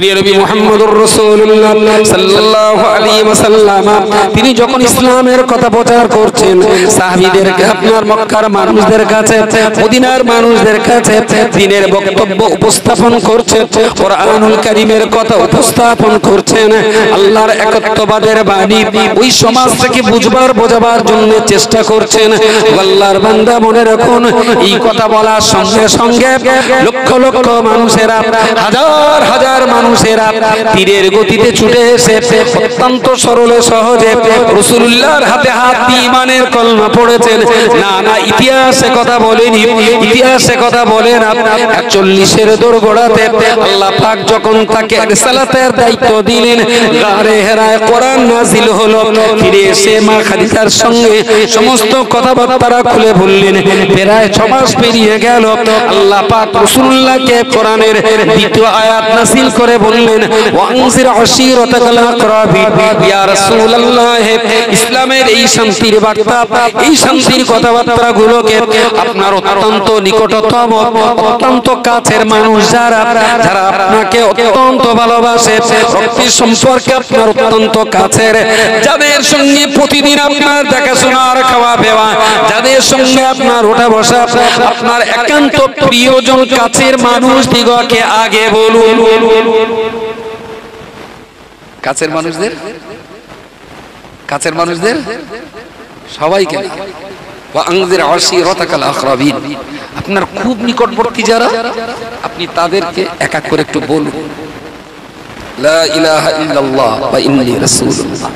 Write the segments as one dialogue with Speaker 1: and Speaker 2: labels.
Speaker 1: প্রিয় নবী মুহাম্মদুর রাসূলুল্লাহ সাল্লাল্লাহু আলাইহি ওয়াসাল্লাম তিনি যখন ইসলামের কথা প্রচার করছেন, সাহাবীদেরকে, আপনার মক্কার মানুষদের কাছে, মদিনার মানুষদের কাছে দ্বীনের বক্তব্য উপস্থাপন করছেন, কোরআনুল কারীমের কথা উপস্থাপন করছেন, আল্লাহর একত্ববাদের বাণী ওই সমাজ থেকে বুঝবার বোঝাবার জন্য চেষ্টা করছেন। আল্লাহর বান্দা মনে রাখুন, এই কথা বলার সঙ্গে সঙ্গে লক্ষ লক্ষ মানুষেরা, হাজার হাজার মানুষেরা তীরের গতিতে ছুটে এসে অত্যন্ত সরলে সহজে রাসূলুল্লাহর হাতে হাত দিয়ে ঈমানের কলমা পড়েছেন। না না, ইতিহাসে কথা বলেনি, ইতিহাসে কথা বলে না। 41-এর দোরগোড়াতে আল্লাহ পাক যখন তাকে রিসালাতের দায়িত্ব দিলেন, গারে হেরায় কোরআন নাযিল হলো। ফিরে এসে মা খাদিজার সঙ্গে সমস্ত কথাবার্তা খুলে বললেন। প্রায় 6 মাস পেরিয়ে গেল, আল্লাহ পাক রাসূলুল্লাহকে কোরআনের দ্বিতীয় আয়াত নাযিল করে বললেন, ওয়ানজির আশীরাতাকাল আকরাবিন। ইয়া রাসূলুল্লাহ, ইসলামের এই শান্তির বার্তা, এই শান্তির কথাবার্তা গুলোকে আপনার অত্যন্ত নিকটতম, অত্যন্ত কাছের মানুষ যারা, যারা আপনাকে অত্যন্ত ভালোবাসে, রক্তের সম্পর্কে আপনার অত্যন্ত কাছের, যাদের সঙ্গে প্রতিদিন আপনার দেখাশোনার খাওয়া পেওয়া, যাদের সঙ্গে আপনার ওঠা বসা, আপনার একান্ত প্রিয়জন কাছের মানুষ দিগকে আগে বলুন। কাছের মানুষদের, কাছের মানুষদের সবাইকে, ওয়ানজির আশীরাতাকাল আকরাবিন, আপনার খুব নিকটবর্তী যারা, আপনি তাদেরকে এক এক করে একটু বলুন, লা ইলাহা ইল্লাল্লাহ ওয়া ইন্নী রাসূলুল্লাহ।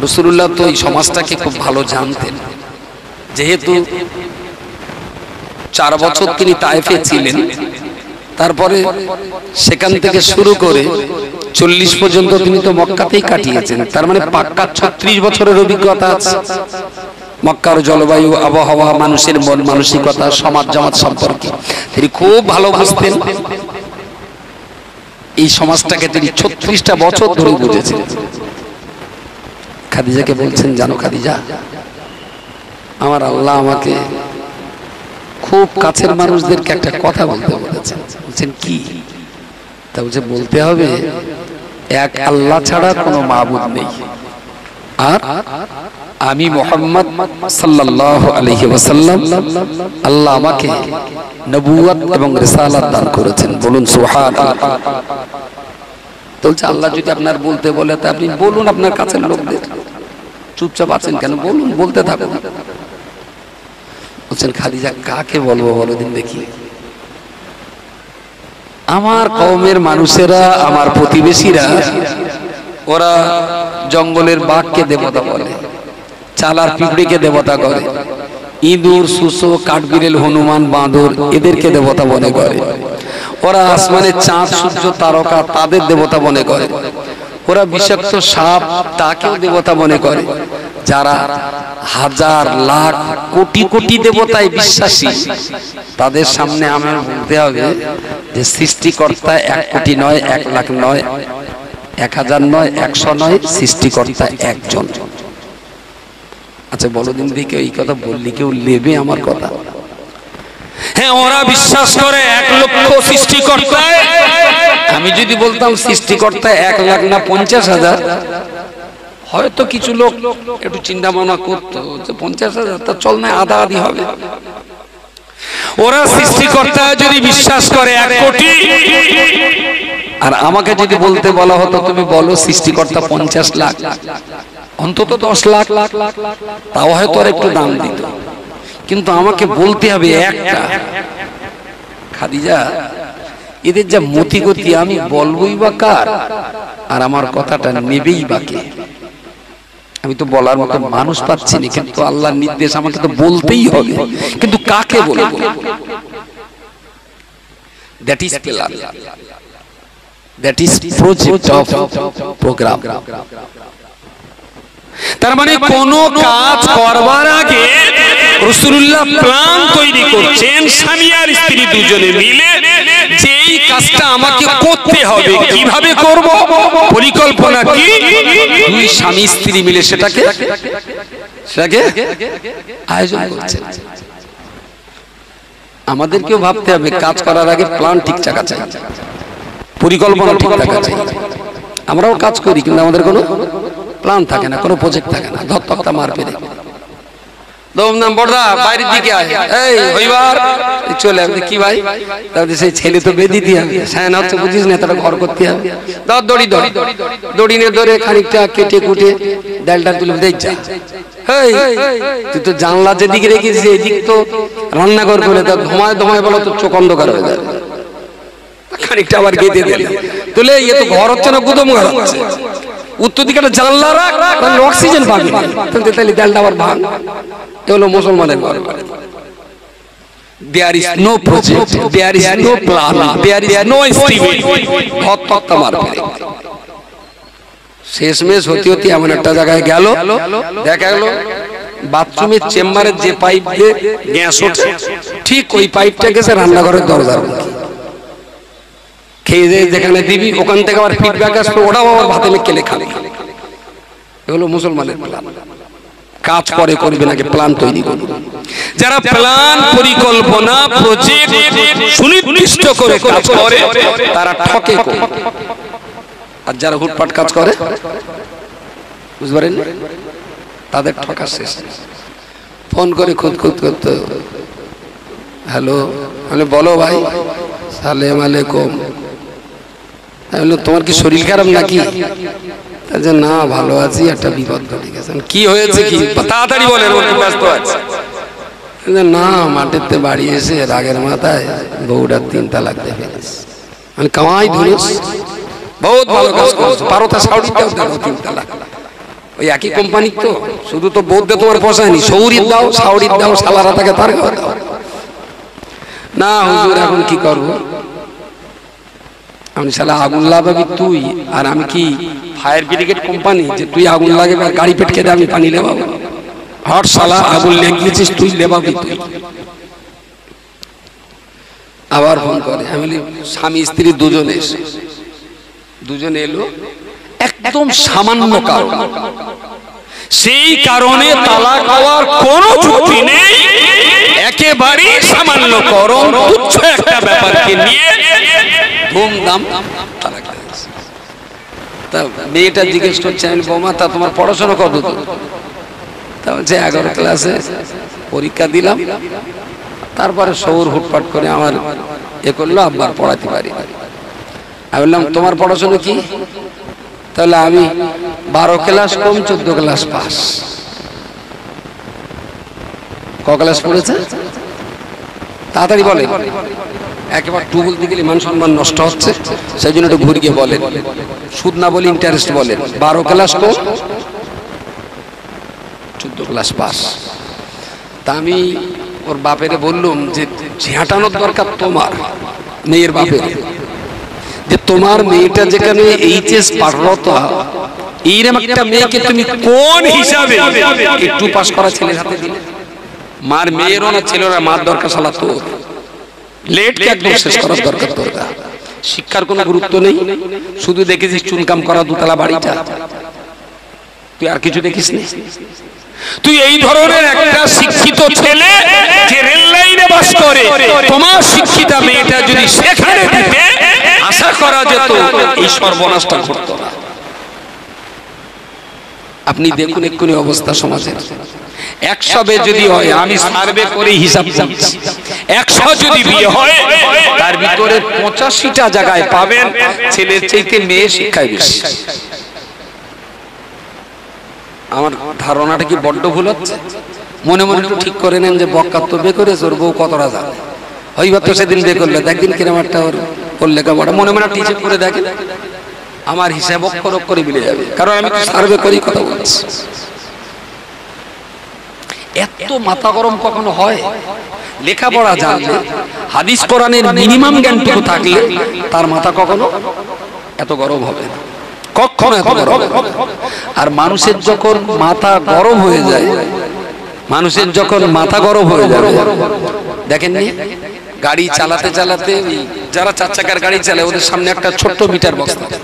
Speaker 1: রাসূলুল্লাহ তো এই সমাজটাকে খুব ভালো জানতেন, যেহেতু 4 বছর তিনি তায়েফে ছিলেন, তারপরে সেখান থেকে শুরু করে 40 পর্যন্ত তিনি তো মক্কাতেই কাটিয়েছেন। তার মানে পাক্কা 36 বছরের অভিজ্ঞতা আছে মক্কার জলবায়ু, আবহাওয়া, মানুষের মন মানসিকতা, সমাজ জামাত সম্পর্কে তিনি খুব ভালো বুঝতেন। এই সমাজটাকে তিনি 36টা বছর ধরে বুঝেছিলেন। খাদিজাকে বলছেন, জানো খাদিজা, আমার আল্লাহ আমাকে খুব কাছের মানুষদেরকে একটা কথা বলতে বলেছেন। বলছেন কি? তা বলছে, বলতে হবে এক আল্লাহ ছাড়া কোনো মাবুদ নেই, আর আমি মুহাম্মদ সাল্লাল্লাহু আলাইহি ওয়াসাল্লাম, আল্লাহ আমাকে নবুয়ত এবং রিসালাত দান করেছেন। বলুন সুবহানাল্লাহ। বলছে, আল্লাহ যদি আপনার বলতে বলে তা আপনি বলুন আপনার কাছের লোকদের, চুপচাপ আছেন কেন? বলুন, বলতে থাকুন। বলছেন, খাদিজা কাকে বলবো বলো দিন দেখি? আমার কওমের মানুষেরা, আমার প্রতিবেশীরা, ওরা জঙ্গলের বাঘকে দেবতা বলে, চালার পিঁপড়িকে দেবতা করে, ইঁদুর, শুঁশো, কাঠবিড়েল, হনুমান, বাঁদর এদেরকে দেবতা মনে করে। ওরা আসমানের চাঁদ, সূর্য, তারকা তাদের দেবতা মনে করে। ওরা বিষাক্ত সাপ তাকেও দেবতা মনে করে। যারা হাজার লাখ কোটি কোটি দেবতায় বিশ্বাসী, তাদের সামনে আমার বলতে হবে যে সৃষ্টিকর্তা 1 কোটি নয়, 1 লাখ নয়, 1000 নয়, 100 নয়, সৃষ্টিকর্তা একজন। আচ্ছা বলো দিন দেখি, এই কথা বললি কেউ নেবে আমার কথা? হ্যাঁ, ওরা বিশ্বাস করে 1 লক্ষ সৃষ্টিকর্তায়। আমি যদি বলতাম সৃষ্টিকর্তা 1 লাখ না 50,000, হয়তো কিছু লোক একটু চিন্তা ভাবনা করতো যে 50,000 তা চল না, আধা আধি হবে। ওরা সৃষ্টিকর্তা যদি বিশ্বাস করে 1 কোটি, আর আমাকে যদি বলতে বলা হতো তুমি বলো সৃষ্টিকর্তা 50 লাখ, অন্তত 10 লাখ, তাও হয়তো আর একটু দাম দিত। কিন্তু আমাকে বলতে হবে একটা। খাদিজা, এদের যা মতি গতি, আমি বলবই বা কার, আর আমার কথাটা নেবেই বা কে? আমি তো বলার মতো মানুষ পাচ্ছি না, কিন্তু আল্লাহর নির্দেশ আমাকে তো বলতেই হবে। কিন্তু কাকে বলবো? That is plan, that is project of program. তার মানে কোন কাজ করবার আগে রাসূলুল্লাহ প্ল্যান তৈরি করছেন, স্বামী আর স্ত্রী দুজনে মিলে যে এই কাজটা আমাকে করতে হবে, কিভাবে করব, পরিকল্পনা কি, দুই স্বামী স্ত্রী মিলে সেটাকে আয়োজন করছেন। আমাদেরকেও ভাবতে হবে কাজ করার আগে প্ল্যান ঠিক থাকা চাই, পরিকল্পনা ঠিক থাকা চাই। আমরাও কাজ করি কিন্তু আমাদের কোনো প্ল্যান থাকে না, কোনো প্রজেক্ট থাকে না, ধত্তকতা মার পেরে বাইরের দিকে চলে আসবে কি ভাই, সেই ছেলে তো বেঁধে দিয়ে হবে, সায়না হচ্ছে বুঝিস না, তারা ঘর করতে হবে, দড়ি দড়ি দড়ি নিয়ে ধরে খানিকটা কেটে কুটে ডালটা তুলে দেখ যা, তুই তো জানলা যেদিকে রেখেছিস এদিক তো রান্নাঘর করে তা ধোঁয়ায় ধোঁয়ায় বলো তো চোখ অন্ধকার হয়ে যাবে, খানিকটা আবার গেঁথে দিলে তুলে ইয়ে তো ঘর হচ্ছে না গুদম ঘর হচ্ছে, উত্তর দিকে একটা জানলা রাখ, অক্সিজেন পাবি, তাহলে ডালটা আবার ভাঙ। এ হলো মুসলমানের ঘর। There is no project, there is no plan, there is no estimate. ধত্তকতা মার পেরে শেষমেশ হতে হতে এমন একটা জায়গায় গেল, দেখা গেল বাথরুমের চেম্বারের যে পাইপ দিয়ে গ্যাস ওঠে ঠিক ওই পাইপটা গেছে রান্নাঘরের দরজার মুখে, খেয়ে দিয়ে যেখানে দিবি ওখান থেকে আবার ফিডব্যাক আসবে, ওটাও আবার ভাতে মেখে খাবে। এগুলো মুসলমানের প্ল্যান। কাজ পরে করবে নাকি প্ল্যান তৈরি করবে। যারা প্ল্যান পরিকল্পনা প্রজেক্ট সুনির্দিষ্ট করে কাজ করে তারা ঠকে, আর যারা হুটপাট কাজ করে বুঝতে পারেন তাদের ঠকা শেষ। ফোন করে খুদ খুদ করতে, হ্যালো, আমি বলো ভাই, সালাম আলাইকুম, তোমার কি শরীর খারাপ নাকি? না ভালো আছি, একটা বিপদ ঘটে গেছে। কি হয়েছে, কি তাড়াতাড়ি বলেন, ব্যস্ত আছে। না মাঠেতে বাড়ি এসে রাগের মাথায় বউটার 3 তালাক দিয়ে ফেলেছে। আমি কামাই ধুলিস, বহুত ভালো কাজ করছো, পারো তা সাউরিটাও দেখো 3 তালাক। ওই একই কোম্পানি তো, শুধু তো বৌদ্ধ তোমার পোষায়নি, সৌরির দাও সাউরির দাও, সালারা তাকে তার দাও। না হুজুর এখন কি করবো, আমি শালা আগুন লাগাবি তুই, আর আমি কি ফায়ার ব্রিগেড কোম্পানি যে তুই আগুন লাগাবি আর গাড়ি পেটকে দিয়ে আমি পানি লেবাবো? হট শালা, আগুন লেগেছিস তুই, লেবাবি তুই। আবার ফোন করে, আমি স্বামী স্ত্রী দুজনে এলো, একদম সামান্য কারণ, সেই কারণে তালাক হওয়ার কোনো যুক্তি নেই, একেবারেই সামান্য কারণ, তুচ্ছ একটা ব্যাপারকে নিয়ে ধুমধাম তালাক হয়েছে। তা মেয়েটা জিজ্ঞেস করছে, আমি বৌমা তা তোমার পড়াশোনা কত দূর? তা বলছে 11 ক্লাসে পরীক্ষা দিলাম, তারপরে শহর হুটপাট করে আমার এ করলো, আব্বার পড়াতে পারি। আমি বললাম তোমার পড়াশোনা কি? তাহলে আমি 12 ক্লাস কম 14 ক্লাস পাস। ক ক্লাস পড়েছে তাড়াতাড়ি বলে, একেবারে টু বলতে গেলে মান সম্মান নষ্ট হচ্ছে, সেই জন্য একটু ঘুরিয়ে বলেন, সুদ না বলে ইন্টারেস্ট বলেন। 12 ক্লাস কম 14 ক্লাস পাস। তা আমি ওর বাপেরে বললুম যে ঝাঁটানোর দরকার তোমার মেয়ের বাপের, যে তোমার মেয়েটা যেখানে এইচএস পাঠরত, এইরকম একটা মেয়েকে তুমি কোন হিসাবে একটু পাস করা ছেলের হাতে দিলে? মার মেয়েরও না ছিল না, মার দরকার শালা তোর, লেটকে একদম শেষ করার দরকার তোর। শিক্ষার কোনো গুরুত্ব নেই, শুধু দেখেছিস চুনকাম করা 2 তলা বাড়িটা, তুই আর কিছু দেখিস নি। তুই এই ধরনের একটা শিক্ষিত ছেলে যে রেল লাইনে বাস করে, তোমার শিক্ষিতা মেয়েটা যদি সেখানে দিতে, আশা করা যেত এই সর্বনাশটা ঘটতো না। আপনি দেখুন এক্ষুনি অবস্থা সমাজের। 100 যদি হয়, আমি সার্ভে করে হিসাব দিচ্ছি, 100 যদি বিয়ে হয় তার ভিতরে 85টা জায়গায় পাবেন ছেলের চাইতে মেয়ে শিক্ষায় বেশি। আমার ধারণাটা কি বড্ড ভুল হচ্ছে? মনে মনে একটু ঠিক করে নেন যে বক্কার তো বে করে ওর বউ কতটা যাবে, হইবার তো সেদিন বে করলে একদিন কিরম একটা ওর লেখাপড়া মনে মনে টিচে করে দেখেন, আমার হিসাব অক্ষর করে মিলে যাবে, কারণ আমি সার্ভে করেই কথা বলছি। এত মাথা গরম কখনো হয়? লেখাপড়া জানলে, হাদিস কোরআনের মিনিমাম জ্ঞানটুকু থাকলে তার মাথা কখনো এত গরম হবে না, কখনো এত গরম। আর মানুষের যখন মাথা গরম হয়ে যায়, মানুষের যখন মাথা গরম হয়ে যাবে, দেখেননি গাড়ি চালাতে চালাতে যারা 4 চাকার গাড়ি চালায় ওদের সামনে একটা ছোট্ট মিটার বক্স থাকে,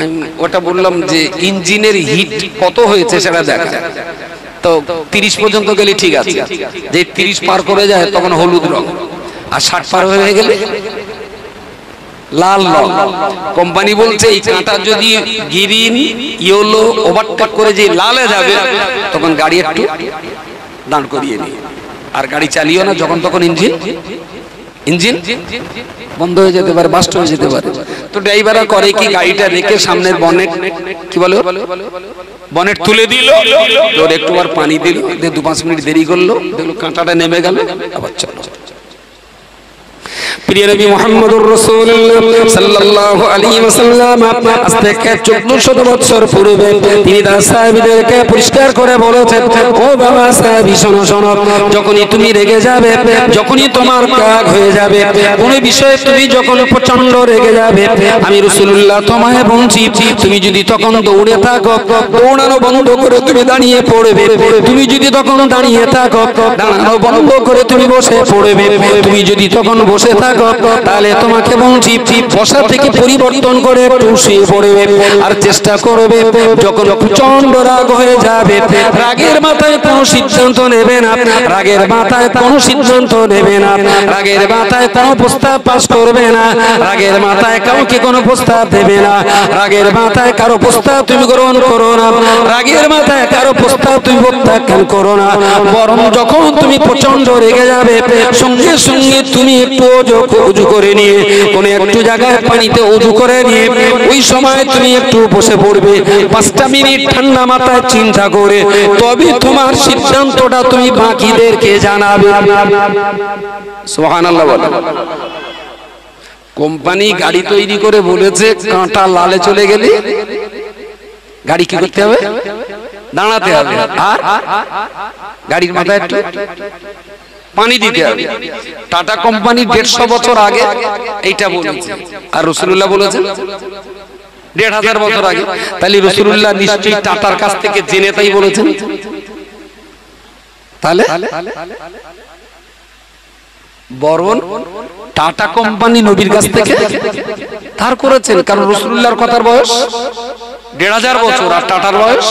Speaker 1: আমি ওটা বললাম যে ইঞ্জিনের হিট কত হয়েছে সেটা দেখা যায়। তো 30 পর্যন্ত গেলে ঠিক আছে, যে 30 পার করে যায় তখন হলুদ রং, আর 60 পার হয়ে গেলে লাল রং। কোম্পানি বলছে এই কাঁটা যদি গ্রিন ইয়েলো ওভারটেক করে যে লালে যাবে তখন গাড়ি একটু দাঁড় করিয়ে নিয়ে আর গাড়ি চালিও না, যখন তখন ইঞ্জিন বন্ধ হয়ে যেতে পারে, বাস্ট হয়ে যেতে পারে। তো ড্রাইভাররা করে কি, গাড়িটা রেখে সামনের বনেট কি বলে বনেট তুলে দিল, ওর একটুবার পানি দিল, 2-5 মিনিট দেরি করলো, দেখলো কাঁটাটা নেমে গেল, আবার চলো। প্রিয় নবী মুহাম্মদুর রাসূলুল্লাহ সাল্লাল্লাহু আলাইহি ওয়াসাল্লাম আজ থেকে 1400 বছর পূর্বে তিনি তার সাহাবীদেরকে পরিষ্কার করে বলেছেন, ও বাবা সাহাবী শোনো শোনো, যখনই তুমি রেগে যাবে, যখনই তোমার রাগ হয়ে যাবে, কোন বিষয়ে তুমি যখন প্রচন্ড রেগে যাবে, আমি রাসূলুল্লাহ তোমায় বলছি, তুমি যদি তখন দৌড়ে থাকো, দৌড়ানো বন্ধ করে তুমি দাঁড়িয়ে পড়বে। তুমি যদি তখন দাঁড়িয়ে থাকো, দাঁড়ানো বন্ধ করে তুমি বসে পড়বে। তুমি যদি তখন বসে থাকো, তাহলে তোমাকে বলছি বসা থেকে পরিবর্তন করে একটু শুয়ে পড়বে। আর চেষ্টা করবে যখন প্রচন্ড রাগ হয়ে যাবে, রাগের মাথায় কোনো সিদ্ধান্ত নেবে না, রাগের মাথায় কোনো সিদ্ধান্ত নেবে না, রাগের মাথায় কোনো প্রস্তাব পাস করবে না, রাগের মাথায় কাউকে কোনো প্রস্তাব দেবে না, রাগের মাথায় কারো প্রস্তাব তুমি গ্রহণ করো না, রাগের মাথায় কারো প্রস্তাব তুমি প্রত্যাখ্যান করো না। বরং যখন তুমি প্রচন্ড রেগে যাবে, সঙ্গে সঙ্গে তুমি একটু উজু করে নিয়ে কোন একটু জায়গায় পানিতে উজু করে নিয়ে ওই সময় তুমি একটু বসে পড়বে। 5টা মিনিট ঠান্ডা মাথায় চিন্তা করে তবে তোমার সিদ্ধান্তটা তুমি বাকিদেরকে জানাবে। সুবহানাল্লাহ বলেন। কোম্পানি গাড়ি তৈরি করে বলেছে কাঁটা লালে চলে গেলে গাড়ি কি করতে হবে, দাঁড়াতে হবে, আর গাড়ির মাথায় একটু পানি দিতে হবে। টাটা কোম্পানি 150 বছর আগে এইটা বলেছে, আর রাসূলুল্লাহ বলেছেন 1500 বছর আগে। তাহলে রাসূলুল্লাহ নিশ্চয়ই টাটার কাছ থেকে জেনে তাই বলেছেন। তাহলে বরং টাটা কোম্পানি নবীর কাছ থেকে ধার করেছেন, কারণ রাসূলুল্লাহর কথার বয়স 1500 বছর আর টাটার বয়স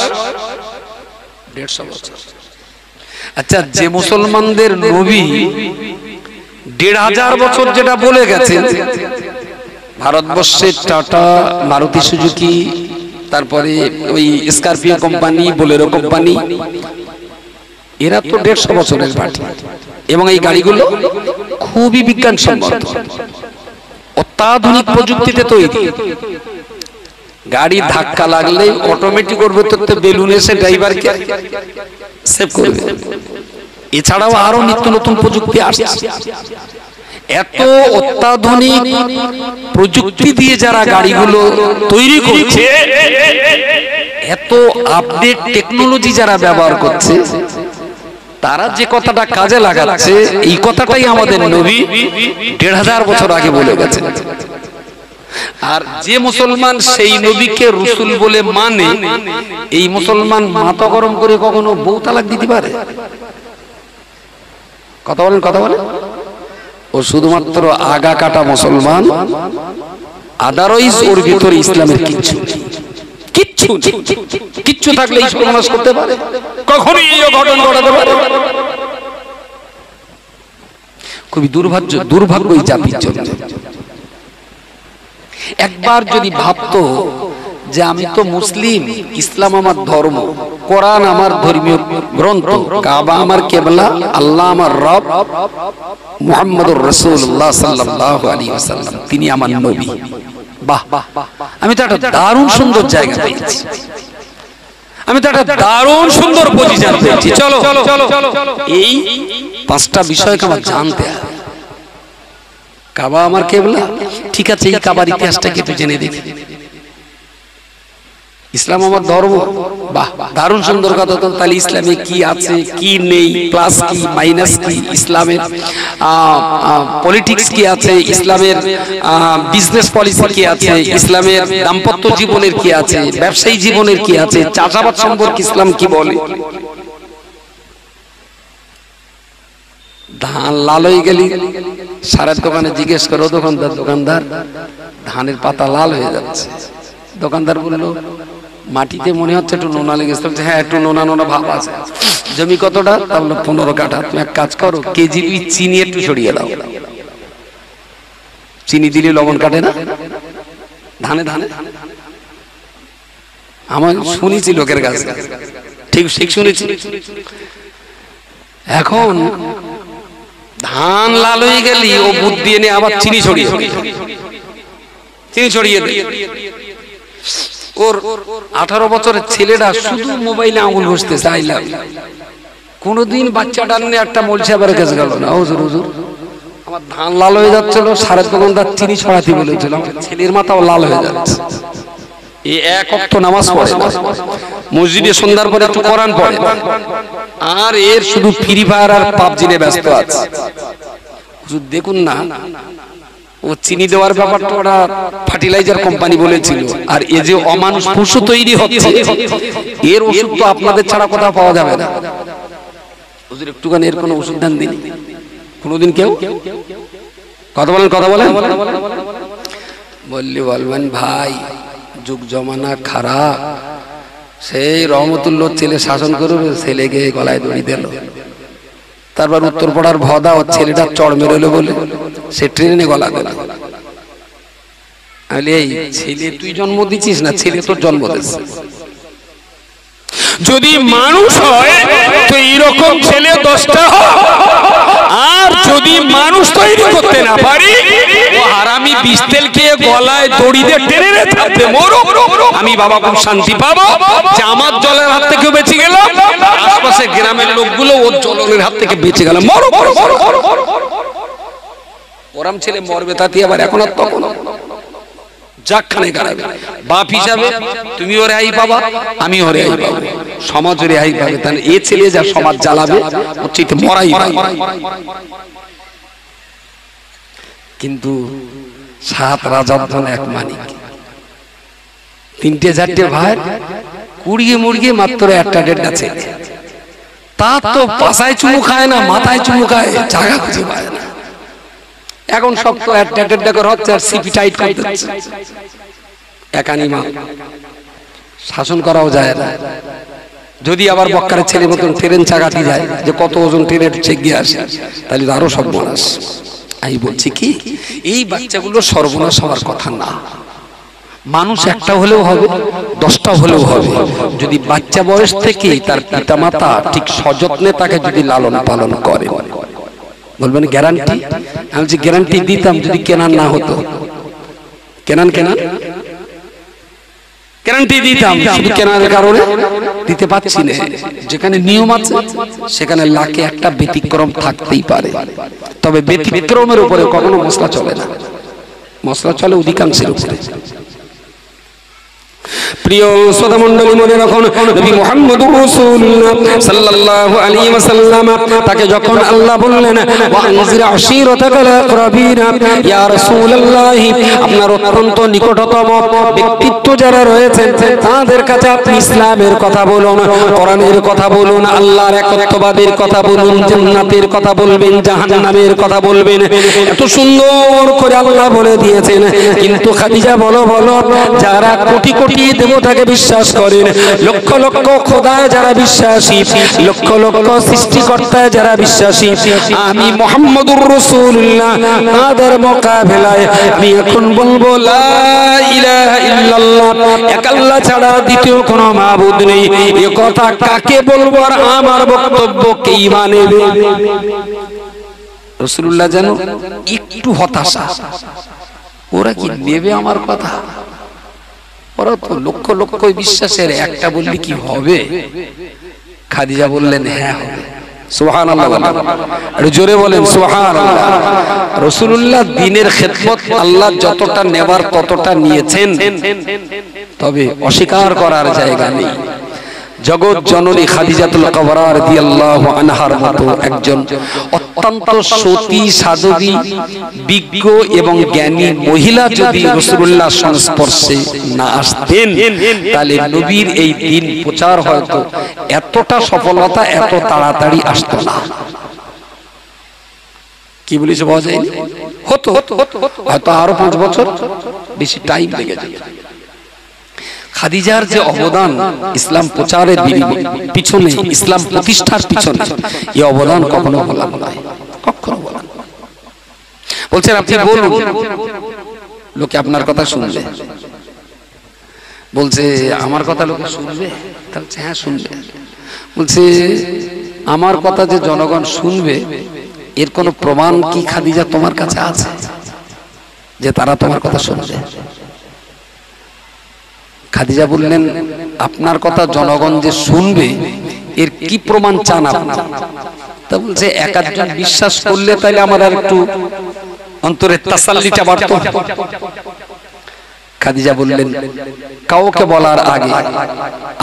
Speaker 1: 150 বছর। আচ্ছা, যে মুসলমানদের নবী 1500 বছর যেটা বলে গেছেন, ভারতবর্ষের টাটা, মারুতি সুজুকি, তারপরে ওই স্করপিও কোম্পানি, বোলেরো কোম্পানি, এরা তো 150 বছরের পার্টি, এবং এই গাড়িগুলো খুবই বিজ্ঞানসম্মত, অত্যাধুনিক প্রযুক্তিতে তৈরি। গাড়ি ধাক্কা লাগলে অটোমেটিক করবে, তো বেলুন এসে ড্রাইভারকে সেভ করবে। এছাড়াও আরো নিত্য নতুন প্রযুক্তি আসছে। এত অত্যাধুনিক প্রযুক্তি দিয়ে যারা গাড়িগুলো তৈরি করছে, এত আপডেট টেকনোলজি যারা ব্যবহার করছে, তারা যে কথাটা কাজে লাগাচ্ছে, এই কথাটাই আমাদের নবী 1500 বছর আগে বলে গেছেন। আর যে মুসলমান সেই নবীকে রাসূল বলে মানে, এই মুসলমান মাথা গরম করে কখনো বউ তালাক দিতে পারে? কথা বলেন, কথা বলেন। ও শুধুমাত্র আগা কাটা মুসলমান, আদারওয়াইজ ওর ভিতরে ইসলামের কিচ্ছু থাকলে এই সর্বনাশ করতে পারে, কখনোই এই ঘটনা ঘটাতে পারে। খুবই দুর্ভাগ্য এই জাতির জন্য। একবার যদি ভাবতো যে আমি তো মুসলিম, ইসলাম আমার ধর্ম, কোরআন আমার ধর্মীয় গ্রন্থ, কাবা আমার কিবলা, আল্লাহ আমার রব, মুহাম্মদুর রাসূলুল্লাহ সাল্লাল্লাহু আলাইহি ওয়াসাল্লাম তিনি আমার নবী, বাহ, আমি তো একটা দারুণ সুন্দর জায়গা পেয়েছি, আমি তো একটা দারুণ সুন্দর পজিশন পেয়েছি। চলো এই 5টা বিষয়কে আমার জানতে হবে। কাবা আমার কিবলা, ঠিক আছে, এই কাবার ইতিহাসটাকে একটু জেনে দেখি। ইসলাম আমার ধর্ম, বাহ, দারুণ সুন্দর কথা। তাহলে ইসলামে কি আছে, কি নেই, প্লাস কি, মাইনাস কি, ইসলামের পলিটিক্স কি আছে, ইসলামের বিজনেস পলিসি কি আছে, ইসলামের দাম্পত্য জীবনের কি আছে, ব্যবসায়ী জীবনের কি আছে, চাষাবাদ সম্পর্কে ইসলাম কি বলে। ধান লাল হয়ে গেলি সারের দোকানে জিজ্ঞেস করো, দোকানদার ধানের পাতা লাল হয়ে যাচ্ছে। দোকানদার বললো মাটিতে মনে হচ্ছে একটু নোনা লেগেছে। হ্যাঁ, একটু নোনা নোনা ভাব আছে। জমি কতটা? 15 কাঠা। তুমি এক কাজ করো, কেজি চিনি একটু সরিয়ে দাও। চিনি দিলে লবণ কাটে না ধানে ধানে? আমার শুনেছি লোকের কাছে, ঠিক ঠিক শুনেছি। এখন ধান লাল হয়ে গেলি ও বুদ্ধি এনে আবার চিনি ছড়িয়ে দেয়। ওর 18 বছরের ছেলেটা শুধু মোবাইলে আঙুল ঘষতে চাইলাম, কোনদিন বাচ্চাটা নিয়ে একটা মোলসাবের কাছে গেল না, হুজুর হুজুর আমার ধান লাল হয়ে যাচ্ছিল, সাড়ে দোকানদার চিনি ছড়াতে বলেছিল, ছেলের মাথাও লাল হয়ে যাচ্ছে। এই এক ওয়াক্ত নামাজ পড়ে না, মসজিদে সন্ধ্যার পরে একটু কোরআন পড়ে, আর এর শুধু ফ্রি ফায়ার আর পাবজি নিয়ে ব্যস্ত আছে। হুজুর দেখুন না, ও চিনি দেওয়ার ব্যাপারটা ওরা ফার্টিলাইজার কোম্পানি বলেছিল, আর এ যে অমানুষ পশু তৈরি হচ্ছে, এর ওষুধ তো আপনাদের ছাড়া কোথাও পাওয়া যাবে না। হুজুর একটুখানি এর কোনো ওষুধ দেন দিন, কোনোদিন কেউ কথা বলেন বলবেন ভাই যুগ জমানা খারাপ, সেই রহমতুল্লাহ ছেলে শাসন করবে, ছেলেকে গলায় দড়ি দিল, তারপর উত্তরপাড়ার ভদা ও ছেলেটা চড় মেরোলো বলে সে ট্রেনে গলা দিল। এই ছেলে তুই জন্ম দিচ্ছিস না, ছেলে তোর জন্ম দিচ্ছে। যদি মানুষ হয় তো এইরকম ছেলে 10টা হয়, আর যদি মানুষ তৈরি করতে না পারি, ও হারামি বিষ তেল খেয়ে গলায় দড়ি দিয়ে টেনে থাকতে মরো, আমি বাবা খুব শান্তি পাবো যে আমার জলের হাত থেকে বেঁচে গেল, আশপাশে গ্রামের লোকগুলো ওর জলের হাত থেকে বেঁচে গেল। মরো ওরাম ছেলে মরবে, তাতে আবার এখন আর তখন যাকখানে গাড়াবে। বাপ হিসাবে তুমি ওরে আই পাবা, আমি ওরে আই পাবো, সমাজ ওরে আই পাবে। তাহলে এ ছেলে যা সমাজ জ্বালাবে ওর চাইতে মরাই। কিন্তু 7 রাজার ধন এক মানিক, 3টে 4টে ভাই, কুড়িয়ে মুড়িয়ে মাত্র 1টা 1.5টা ছেলে, তা তো পাশায় চুমু খায় না, মাথায় চুমু খায়, জায়গা খুঁজে পায় না। এখন সব তো 1টা 1.5টা করে হচ্ছে, আর সিপি টাইট করে দিচ্ছে। একানি মা শাসন করাও যায় না। যদি আবার বক্কারের ছেলে মতন ট্রেন চাকাটি যায়, যে কত ওজন ট্রেনের চেক গিয়ে আসে, তাহলে আরো সর্বনাশ। আমি বলছি কি, এই বাচ্চাগুলো সর্বনাশ হওয়ার কথা না। মানুষ একটা হলেও হবে, 10টা হলেও হবে, যদি বাচ্চা বয়স থেকে তার পিতামাতা ঠিক সযত্নে তাকে যদি লালন পালন করে। বলবেন গ্যারান্টি? আমি যে গ্যারান্টি দিতাম যদি কেনার না হতো। কেনান গ্যারান্টি দিতাম, শুধু কেনার কারণে দিতে পারছি না। যেখানে নিয়ম আছে সেখানে লাখে একটা ব্যতিক্রম থাকতেই পারে, তবে ব্যতিক্রমের উপরে কখনো মশলা চলে না, মশলা চলে অধিকাংশের উপরে। প্রিয় শ্রোতা মণ্ডলী, মনে রাখুন নবী মুহাম্মদুর রাসূলুল্লাহ সাল্লাল্লাহু আলাইহি ওয়াসাল্লাম তাকে যখন আল্লাহ বললেন ওয়া আনজির আশীরাতাকাল আকরাবিনা, ইয়া রাসূলুল্লাহ আপনার অত্যন্ত নিকটতম ব্যক্তিত্ব যারা রয়েছেন তাদের কাছে আপনি ইসলামের কথা বলুন, কোরআনের কথা বলুন, আল্লাহর একত্ববাদের কথা বলুন, জান্নাতের কথা বলবেন, জাহান্নামের কথা বলবেন। এত সুন্দর করে আল্লাহ বলে দিয়েছেন, কিন্তু খাদিজা বলো যারা কোটি কোটি দেবতাকে বিশ্বাস করেন, লক্ষ লক্ষ খোদায় যারা বিশ্বাসী, লক্ষ লক্ষ সৃষ্টিকর্তায় যারা বিশ্বাসী, আমি মুহাম্মদুর রাসূলুল্লাহ তাদের মোকাবেলায় আমি এখন বলবো লা ইলাহা ইল্লাল্লাহ, এক আল্লাহ ছাড়া দ্বিতীয় কোনো মাবুদ নেই। এই কথা কাকে বলবো আর আমার বক্তব্য কে মানবে? রাসূলুল্লাহ যেন একটু হতাশা, ওরা কি নেবে আমার কথা? ওরা তো লক্ষ লক্ষ বিশ্বাসের, একটা বললি কি হবে? খাদিজা বললেন হ্যাঁ হবে। সুবহানাল্লাহ বলেন, আর জোরে বলেন সুবহানাল্লাহ। রাসূলুল্লাহ দ্বীনের খেদমত আল্লাহ যতটা নেবার ততটা নিয়েছেন, তবে অস্বীকার করার জায়গা নেই। জগৎ জননী খাদিজাতুল কুবরা রাদিয়াল্লাহু আনহার মতো একজন অত্যন্ত সতী, সাধবী, বিজ্ঞ এবং জ্ঞানী মহিলা যদি রাসূলুল্লাহর সংস্পর্শে না আসতেন, তাহলে নবীর এই দ্বীন প্রচার হয়তো এতটা সফলতা এত তাড়াতাড়ি আসতো না। কি বলিস বাবা যায়, হতো হয়তো আরো 5 বছর বেশি টাইম লেগে যেত। খাদিজার যে অবদান ইসলাম প্রচারের পিছনে, ইসলাম প্রতিষ্ঠার পিছনে, এই অবদান কখনো বলানো নয়, কখনো বলানো। বলছেন আপনি বলুন, লোকে আপনার কথা শুনবে। বলছে আমার কথা লোকে শুনবে? তাহলে হ্যাঁ শুনবে। বলছে আমার কথা যে জনগণ শুনবে এর কোনো প্রমাণ কি খাদিজা তোমার কাছে আছে যে তারা তোমার কথা শুনবে? খাদিজা বললেন আপনার কথা জনগণ যে শুনবে এর কি প্রমাণ চান আপনি? তা বলছে এক একজন বিশ্বাস করলে তাইলে আমার আর একটু অন্তরের তাসাল্লিটা বাড়তো। খাদিজা বললেন কাউকে বলার আগে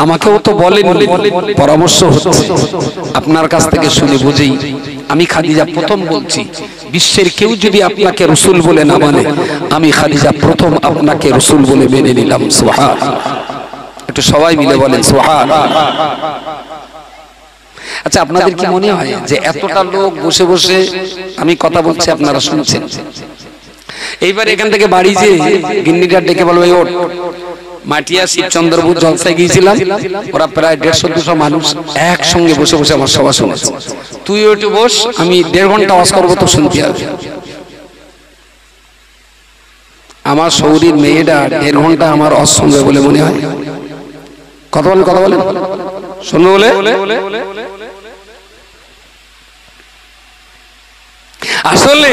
Speaker 1: আমাকেও তো বলেন, পরামর্শ হচ্ছে, আপনার কাছ থেকে শুনে বুঝেই আমি খাদিজা প্রথম বলছি, বিশ্বের কেউ যদি আপনাকে রাসূল বলে না মানে আমি খাদিজা প্রথম আপনাকে রাসূল বলে মেনে নিলাম। সুবহানাল্লাহ, একটু সবাই মিলে বলেন সুবহানাল্লাহ। আচ্ছা আপনাদের কি মনে হয় যে এতটা লোক বসে বসে আমি কথা বলছি আপনারা শুনছেন, এইবার এখান থেকে বাড়ি যে গিন্নিটা ডেকে বলবে ওঠ, মাটিয়া শিবচন্দ্রপুর জলসায় গিয়েছিলাম, ওরা প্রায় 150-200 মানুষ একসঙ্গে বসে বসে আমার সভা শুনেছে, তুই একটু বস, আমি 1.5 ঘন্টা ওয়াজ করবো তো শুনতে হবে। আমার সৌরির মেয়েটা 1.5 ঘন্টা আমার ওয়াজ শুনবে বলে মনে হয়? কথা বলেন, কথা বলেন, শুনবে বলে? আসলে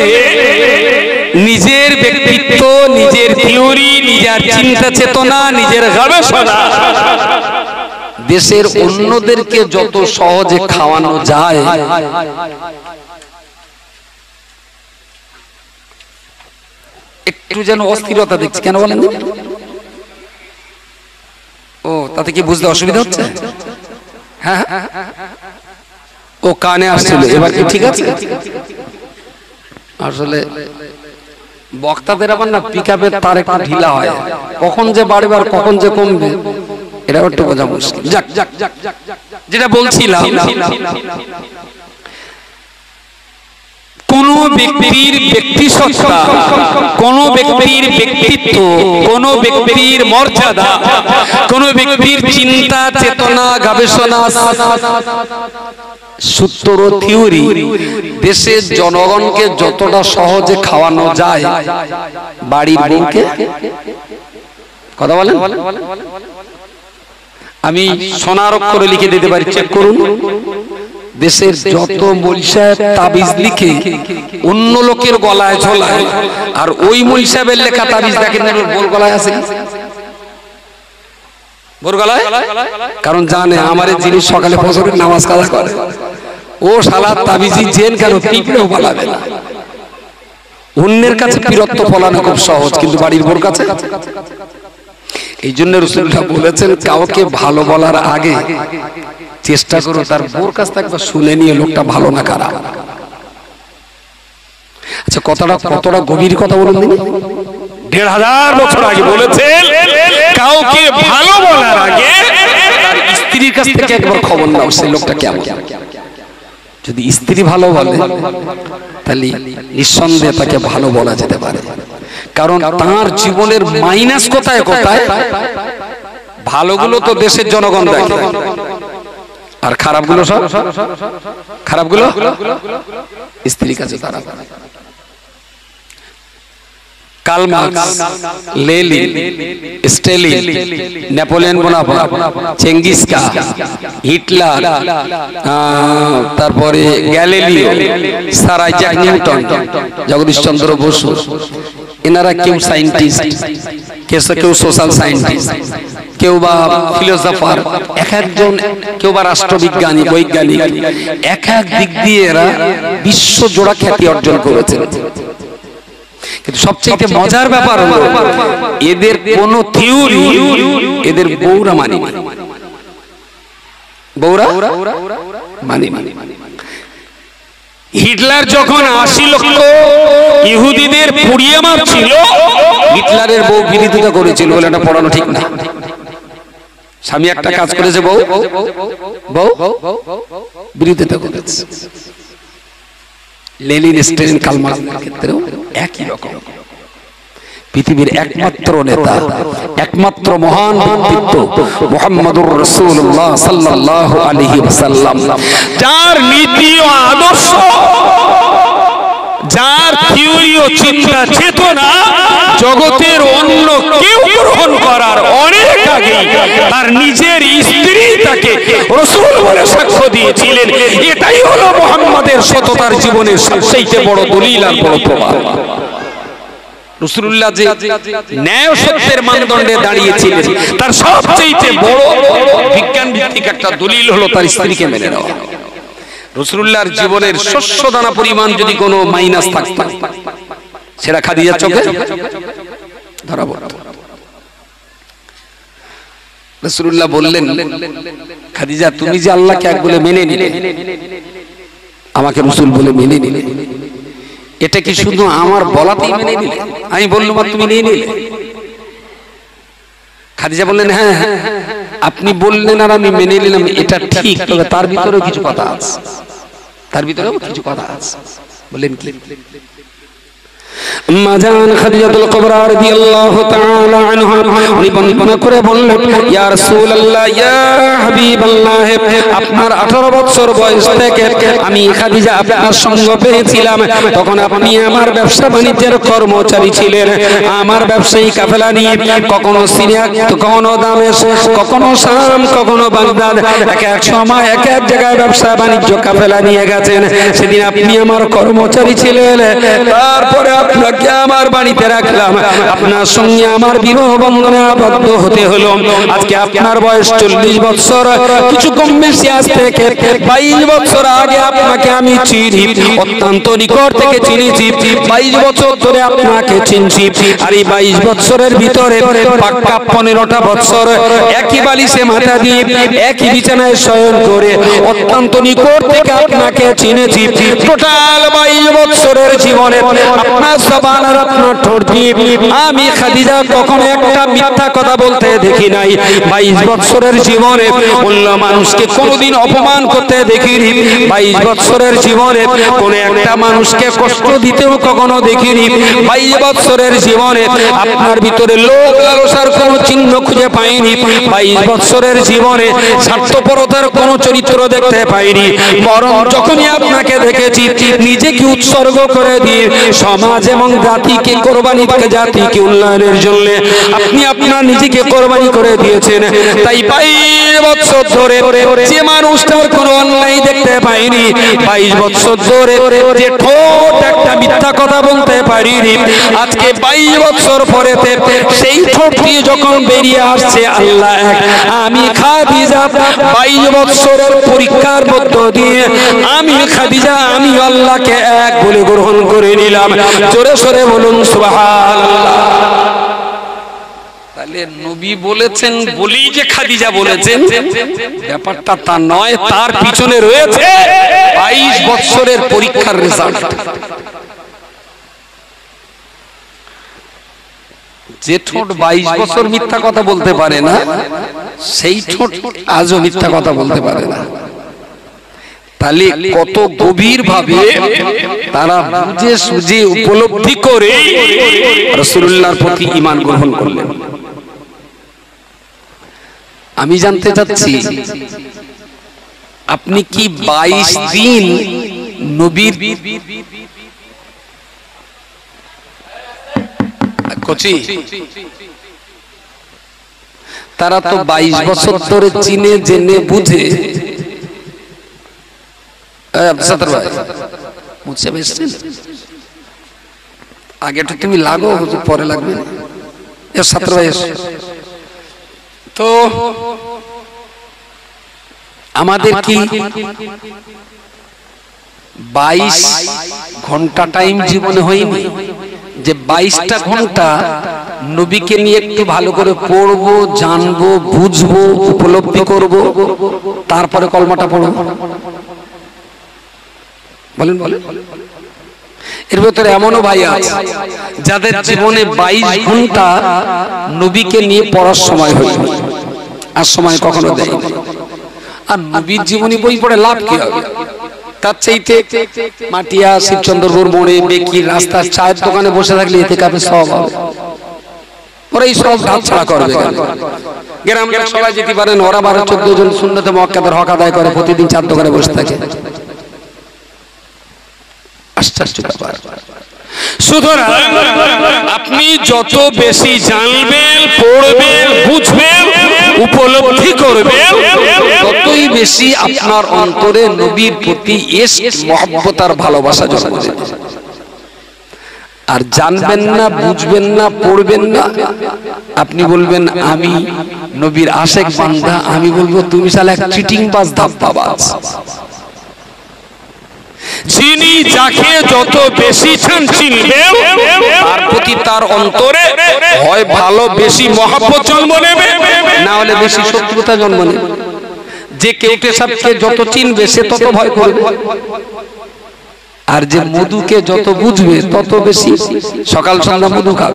Speaker 1: নিজের ব্যক্তিত্ব, নিজের থিওরি, নিজের চিন্তা চেতনা, নিজের গবেষণা দেশের অন্যদেরকে যত সহজে খাওয়ানো যায়, একটু যেন অস্থিরতা দেখছি, কেন বলেন? ও তাতে কি বুঝতে অসুবিধা হচ্ছে? হ্যাঁ ও কানে আসছিল, এবার কি ঠিক আছে? আসলে বক্তাদের আবার না পিকআপের তার একটু ঢিলা হয়, কখন যে বাড়বে আর কখন যে কমবে এটা একটু বোঝা মুশকিল। যাক, যেটা বলছিলাম, কোন ব্যক্তির ব্যক্তিসত্তা, কোন ব্যক্তির ব্যক্তিত্ব, কোন ব্যক্তির মর্যাদা, কোন ব্যক্তির চিন্তা চেতনা গবেষণা সূত্র থিওরি দেশের জনগণকে যতটা সহজে খাওয়ানো যায় বাড়ির বউকে, কথা বলেন, আমি সোনার অক্ষরে লিখে দিতে পারি, চেক করুন। দেশের যত মৌলভী সাহেব তাবিজ লিখে অন্য লোকের গলায় ঝোলায়, আর ওই মৌলভী সাহেবের লেখা তাবিজ দেখেন বোর গলায় আছে, বোর গলায়, কারণ জানে আমার এই জিনিস সকালে ফজরের নামাজ কাজা করে, ও শালা তাবিজি জেন কেন পিঁপড়েও পালাবে না। অন্যের কাছে পীরত্ব ফলানো খুব সহজ, কিন্তু বাড়ির বোর কাছে। এই জন্য রাসূলুল্লাহ বলেছেন কাউকে ভালো বলার আগে চেষ্টা করো তার বোর কাছ থেকে একবার শুনে নিয়ে লোকটা ভালো না খারাপ। আচ্ছা কতটা গভীর কথা বলুন দিন। 1500 বছর আগে বলেছেন কাউকে ভালো বলার আগে তার স্ত্রীর কাছ থেকে একবার খবর নাও সেই লোকটা কেমন। যদি স্ত্রী ভালো বলে তাহলে নিঃসন্দেহে তাকে ভালো বলা যেতে পারে, কারণ তার জীবনের মাইনাস কোথায় কোথায়, ভালোগুলো তো দেশের জনগণ দেখে আর খারাপগুলো সব খারাপগুলো স্ত্রীর কাছে তারা। Karl Marx, Lenin, Stalin, Napoleon Bonaparte, Genghis Khan, Hitler, তারপরে Galileo, sir Isaac Newton, Jagadish Chandra Bose, এনারা কেউ সায়েন্টিস্ট, কেউ সোশ্যাল সায়েন্টিস্ট, কেউ বা ফিলোসফার, এক একজন, কেউ বা রাষ্ট্রবিজ্ঞানী, বৈজ্ঞানিক, এক এক দিক দিয়ে এরা বিশ্বজোড়া খ্যাতি অর্জন করেছেন। কিন্তু সবচেয়ে মজার ব্যাপার হলো এদের কোন থিওরি এদের বউরা মানি, বউরা মানি। হিটলার যখন 80 লক্ষ ইহুদিদের পুড়িয়ে মারছিল, হিটলারের বউ বিরোধিতা করেছিল, বলে এটা পড়ানো ঠিক না। স্বামী একটা কাজ করেছে, বউ বিরোধিতা করেছে। লেনিন, স্ট্যালিন, কার্ল মার্কসের ক্ষেত্রেও একই রকম। পৃথিবীর একমাত্র নেতা, একমাত্র মহান ব্যক্তিত্ব মুহাম্মদুর রাসূলুল্লাহ সাল্লাল্লাহু আলাইহি ওয়াসাল্লাম, যার নীতি ও আদর্শ, যার থিওরি ও চিন্তা চেতনা জগতের অন্য কেউ গ্রহণ করার অনেক আগে তার নিজের স্ত্রী তাকে রাসূল বলে সাক্ষ্য দিয়েছিলেন। এটাই হলো মুহাম্মাদের সততার জীবনের সবচেয়ে বড় দলিল আর বড় প্রমাণ। রাসূলুল্লাহ যে ন্যায় সত্যের মানদণ্ডে দাঁড়িয়েছিলেন, তার সবচেয়ে বড় বিজ্ঞান ভিত্তিক একটা দলিল হলো তার স্ত্রীকে মেনে নেওয়া। রাসূলুল্লাহর জীবনের শস্য দানা পরিমাণ যদি কোনো মাইনাস থাকতো, সেটা খাদিজার চোখে ধরা পড়ত। রাসূলুল্লাহ বললেন, খাদিজা তুমি যে আল্লাহকে এক বলে মেনে নিলে, আমাকে রাসূল বলে মেনে নিলে, এটা কি শুধু আমার বলাতেই মেনে নিলে? আমি বললাম আর তুমি নিয়ে নিলে? খাদিজা বললেন, হ্যাঁ হ্যাঁ আপনি বললেন আর আমি মেনে নিলাম, এটা ঠিক, তবে তার ভিতরেও কিছু কথা আছে, তার ভিতরেও কিছু কথা আছে। বলেন কি? মাজান খাদিজাতুল কুবরা রাদিয়াল্লাহু তাআলা আনহা উনি বর্ণনা করে বললেন, ইয়া রাসূলুল্লাহ, ইয়া হাবিবাল্লাহ, আপনার 18 বছর বয়স থেকে আমি খাদিজা আপনার সঙ্গ পেয়েছিলাম। তখন আপনি আমার ব্যবসা বাণিজ্যের কর্মচারী ছিলেন। আমার ব্যবসায়ী কাফেলা নিয়ে কখনো সিরিয়া, কখনো দামেস্ক, কখনো শাম, কখনো বাগদাদ, এক এক সময় এক এক জায়গায় ব্যবসা বাণিজ্য কাফেলা নিয়ে গেছেন। সেদিন আপনি আমার কর্মচারী ছিলেন। তারপরে আপনাকে আমার বাড়িতে রাখলাম, আপনার সঙ্গে আমার বিবাহ বন্ধনে আবদ্ধ হতে হলো। আজকে আপনার বয়স 40 বছর, কিছু কম বেশি আজ থেকে 22 বছর আগে আপনাকে আমি চিনি, অত্যন্ত নিকট থেকে চিনেছি। 22 বছর ধরে আপনাকে চিনছি। আর এই 22 বছরের ভিতরে পাক্কা 15টা বছর একই বালিশে মাথা দিয়ে একই বিছানায় শয়ন করে অত্যন্ত নিকট থেকে আপনাকে চিনেছি। টোটাল 22 বছরের জীবনে আপনার জবান আর আপনার ঠোঁট দিয়ে আমি খাদিজা কখনো একটা মিথ্যা কথা বলতে দেখি নাই। 22 বছরের জীবনে অন্য মানুষকে কোনোদিন অপমান করতে দেখিনি। 22 বছরের জীবনে কোনো একটা মানুষকে কষ্ট দিতেও কখনো দেখিনি। 22 বছরের জীবনে আপনার ভিতরে লোভ লালসার কোনো চিহ্ন খুঁজে পাইনি। 22 বছরের জীবনে স্বার্থপরতার কোনো চরিত্র দেখতে পাইনি। বরং যখনই আপনাকে দেখেছি নিজেকে উৎসর্গ করে দিয়ে সমাজ এবং জাতিকে কোরবানি, জাতিকে উন্নয়নের জন্য আপনি আপনার নিজেকে কোরবানি করে দিয়েছেন। তাই 22 বছর ধরে যে মানুষটার কোনো অন্যায় দেখতে পাইনি, 22 বছর ধরে যে ঠোঁট একটা মিথ্যা কথা বলতে পারিনি, আজকে 22 বছর পরে সেই ঠোঁট দিয়ে যখন বেরিয়ে আসছে আল্লাহ এক, আমি খাদিজা 22 বছরের পরীক্ষার মধ্য দিয়ে আমি খাদিজা আমি আল্লাহকে এক বলে গ্রহণ করে নিলাম। জোরে সরে বলুন সুবহানাল্লাহ। তাহলে নবী বলেছেন বলেই যে খাদিজা বলেছেন, ব্যাপারটা তা নয়, তার পিছনে রয়েছে 22 বছরের পরীক্ষার রেজাল্ট। যে ঠোঁট 22 বছর মিথ্যা কথা বলতে পারে না, সেই ঠোঁট আজও মিথ্যা কথা বলতে পারে না। তাহলে কত গভীর ভাবে তারা বুঝে সুঝে উপলব্ধি করে রাসূলুল্লাহর প্রতি ঈমান গ্রহণ করলেন। আমি জানতে চাচ্ছি, আপনি কি 22 দিন নবীর কোচি? তারা তো 22 বছর ধরে চিনে জেনে বুঝে। আগে তো তুমি লাগো, পরে লাগবে না। তো আমাদের কি 22 ঘন্টা টাইম জীবনে হয়নি যে 22টা ঘন্টা নবীকে নিয়ে একটু ভালো করে পড়বো, জানবো, বুঝবো, উপলব্ধি করব, তারপরে কলমাটা পড়বো? বলেন বলেন। এর ভেতরে এমনও ভাই আছে যাদের জীবনে 22 ঘন্টা নবীকে নিয়ে পড়ার সময় হয়নি, আর সময় কখনো দেয়নি। আর নবীর জীবনী বই পড়ে লাভ কি হবে? তার চাইতে মাটিয়া শিবচন্দ্রপুর মোড়ে বেকির রাস্তার চায়ের দোকানে বসে থাকলে এতে কাপে সব হবে। ওরা এই সব হাত ছাড়া করবে গ্রাম সবাই যেতে পারেন, ওরা 12-14 জন সুন্নতে মুআক্কাদের হক আদায় করে, প্রতিদিন 4 দোকানে বসে থাকে। আশ্চর্য ব্যাপার। সুতরাং আপনি যত বেশি জানবেন, পড়বেন, বুঝবেন, উপলব্ধি করবেন, ততই বেশি আপনার অন্তরে নবীর প্রতি ইশক, মহব্বত আর ভালোবাসা জন্ম নেবে। আর জানবেন না, বুঝবেন না, পড়বেন না, আপনি বলবেন আমি নবীর আশেক বান্দা, আমি বলবো তুমি শালা এক চিটিং বাজ, ধাপ্পাবাজ। যিনি যাকে যত বেশি চিনবে, তার প্রতি তার অন্তরে হয় ভালো বেশি মহব্বত জন্ম নেবে, না হলে বেশি শত্রুতা জন্ম নেবে। যে কেউকে সবকে যত চিনবে সে তত ভয় করবে, আর যে মধুকে যত বুঝবে তত বেশি সকাল সন্ধ্যা মধু খাবে।